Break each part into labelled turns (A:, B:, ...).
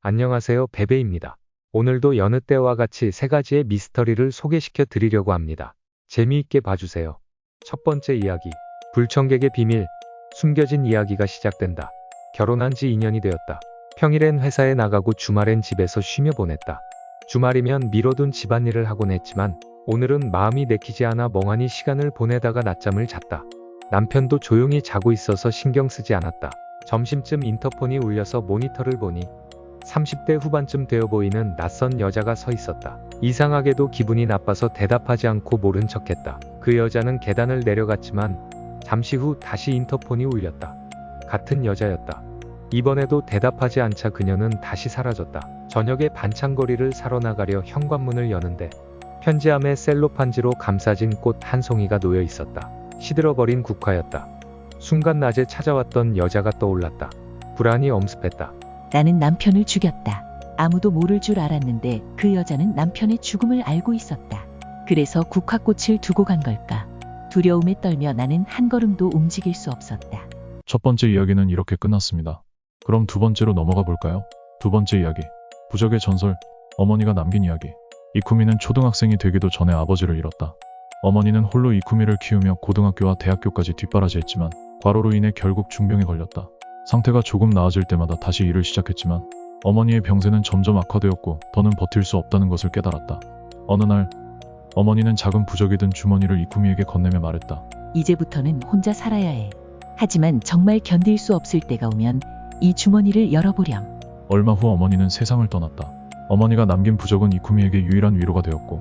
A: 안녕하세요, 베베입니다. 오늘도 여느 때와 같이 세 가지의 미스터리를 소개시켜 드리려고 합니다. 재미있게 봐주세요. 첫 번째 이야기, 불청객의 비밀. 숨겨진 이야기가 시작된다. 결혼한 지 2년이 되었다. 평일엔 회사에 나가고 주말엔 집에서 쉬며 보냈다. 주말이면 미뤄둔 집안일을 하곤 했지만 오늘은 마음이 내키지 않아 멍하니 시간을 보내다가 낮잠을 잤다. 남편도 조용히 자고 있어서 신경 쓰지 않았다. 점심쯤 인터폰이 울려서 모니터를 보니 30대 후반쯤 되어 보이는 낯선 여자가 서 있었다. 이상하게도 기분이 나빠서 대답하지 않고 모른 척했다. 그 여자는 계단을 내려갔지만 잠시 후 다시 인터폰이 울렸다. 같은 여자였다. 이번에도 대답하지 않자 그녀는 다시 사라졌다. 저녁에 반찬거리를 사러 나가려 현관문을 여는데 편지함에 셀로판지로 감싸진 꽃 한 송이가 놓여 있었다. 시들어버린 국화였다. 순간 낮에 찾아왔던 여자가 떠올랐다. 불안이 엄습했다.
B: 나는 남편을 죽였다. 아무도 모를 줄 알았는데 그 여자는 남편의 죽음을 알고 있었다. 그래서 국화꽃을 두고 간 걸까? 두려움에 떨며 나는 한 걸음도 움직일 수 없었다.
C: 첫 번째 이야기는 이렇게 끝났습니다. 그럼 두 번째로 넘어가 볼까요? 두 번째 이야기. 부적의 전설. 어머니가 남긴 이야기. 이쿠미는 초등학생이 되기도 전에 아버지를 잃었다. 어머니는 홀로 이쿠미를 키우며 고등학교와 대학교까지 뒷바라지했지만 과로로 인해 결국 중병에 걸렸다. 상태가 조금 나아질 때마다 다시 일을 시작했지만 어머니의 병세는 점점 악화되었고 더는 버틸 수 없다는 것을 깨달았다. 어느 날 어머니는 작은 부적이 든 주머니를 이쿠미에게 건네며 말했다.
B: 이제부터는 혼자 살아야 해. 하지만 정말 견딜 수 없을 때가 오면 이 주머니를 열어보렴.
C: 얼마 후 어머니는 세상을 떠났다. 어머니가 남긴 부적은 이쿠미에게 유일한 위로가 되었고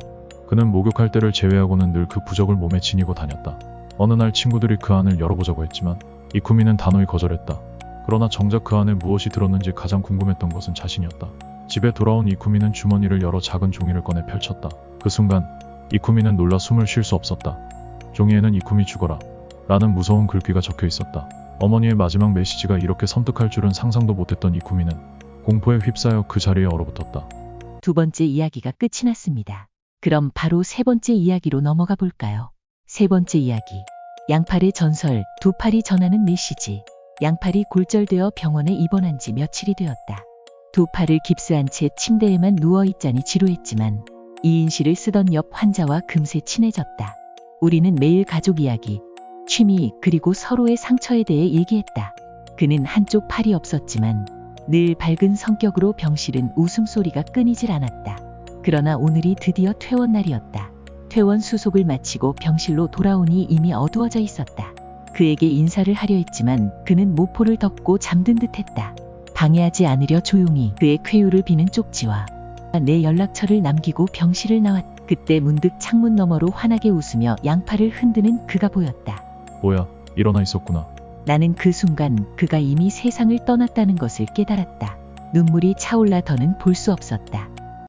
C: 그는 목욕할 때를 제외하고는 늘 그 부적을 몸에 지니고 다녔다. 어느 날 친구들이 그 안을 열어보자고 했지만 이쿠미는 단호히 거절했다. 그러나 정작 그 안에 무엇이 들었는지 가장 궁금했던 것은 자신이었다. 집에 돌아온 이쿠미는 주머니를 열어 작은 종이를 꺼내 펼쳤다. 그 순간 이쿠미는 놀라 숨을 쉴 수 없었다. 종이에는 이쿠미 죽어라 라는 무서운 글귀가 적혀 있었다. 어머니의 마지막 메시지가 이렇게 섬뜩할 줄은 상상도 못했던 이쿠미는 공포에 휩싸여 그 자리에 얼어붙었다.
B: 두 번째 이야기가 끝이 났습니다. 그럼 바로 세 번째 이야기로 넘어가 볼까요? 세 번째 이야기. 양팔의 전설. 두 팔이 전하는 메시지. 양팔이 골절되어 병원에 입원한 지 며칠이 되었다. 두 팔을 깁스한 채 침대에만 누워있자니 지루했지만 이인실을 쓰던 옆 환자와 금세 친해졌다. 우리는 매일 가족 이야기, 취미 그리고 서로의 상처에 대해 얘기했다. 그는 한쪽 팔이 없었지만 늘 밝은 성격으로 병실은 웃음소리가 끊이질 않았다. 그러나 오늘이 드디어 퇴원 날이었다. 퇴원 수속을 마치고 병실로 돌아오니 이미 어두워져 있었다. 그에게 인사를 하려 했지만 그는 모포를 덮고 잠든 듯했다. 방해하지 않으려 조용히 그의 쾌유를 비는 쪽지와 내 연락처를 남기고 병실을 나왔다. 그때 문득 창문 너머로 환하게 웃으며 양팔을 흔드는 그가 보였다.
C: 뭐야, 일어나 있었구나.
B: 나는 그 순간 그가 이미 세상을 떠났다는 것을 깨달았다. 눈물이 차올라 더는 볼 수 없었다.